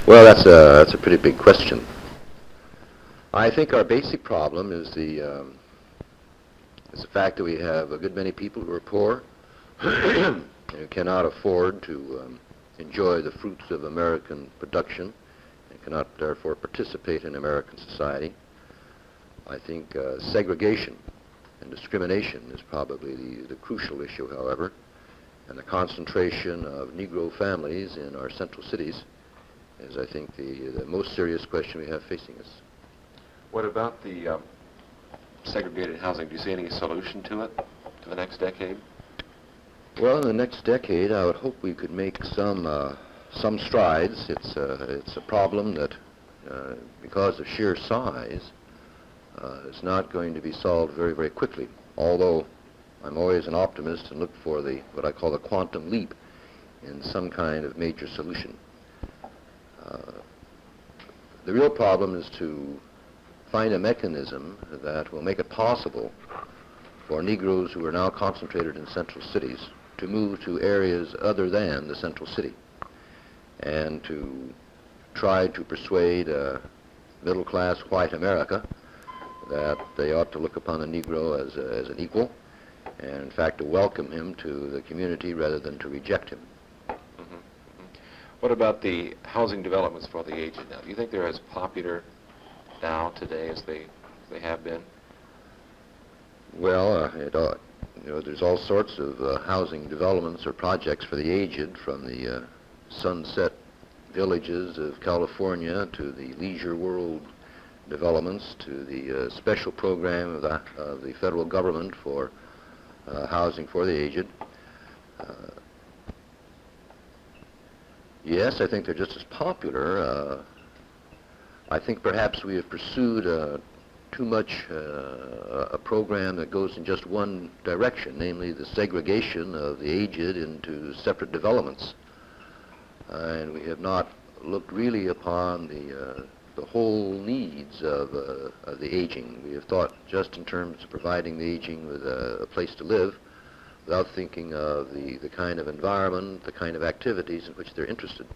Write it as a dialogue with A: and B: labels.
A: Well, that's a pretty big question. I think our basic problem is the fact that we have a good many people who are poor and who cannot afford to enjoy the fruits of American production and cannot therefore participate in American society. I think segregation and discrimination is probably the crucial issue, however, and the concentration of Negro families in our central cities is, I think, the most serious question we have facing us.
B: What about the segregated housing? Do you see any solution to it for the next decade?
A: Well, in the next decade, I would hope we could make some strides. It's a problem that, because of sheer size, is not going to be solved very, very quickly. Although I'm always an optimist and look for what I call the quantum leap in some kind of major solution. The real problem is to find a mechanism that will make it possible for Negroes who are now concentrated in central cities to move to areas other than the central city and to try to persuade middle-class white America that they ought to look upon the Negro as an equal and, in fact, to welcome him to the community rather than to reject him.
B: What about the housing developments for the aged now? Do you think they're as popular now, today, as they have been?
A: Well, there's all sorts of housing developments or projects for the aged, from the sunset villages of California to the leisure world developments to the special program of the federal government for housing for the aged. Yes, I think they're just as popular. I think perhaps we have pursued too much a program that goes in just one direction, namely the segregation of the aged into separate developments. And we have not looked really upon the whole needs of the aging. We have thought just in terms of providing the aging with a place to live, without thinking of the kind of environment, the kind of activities in which they're interested.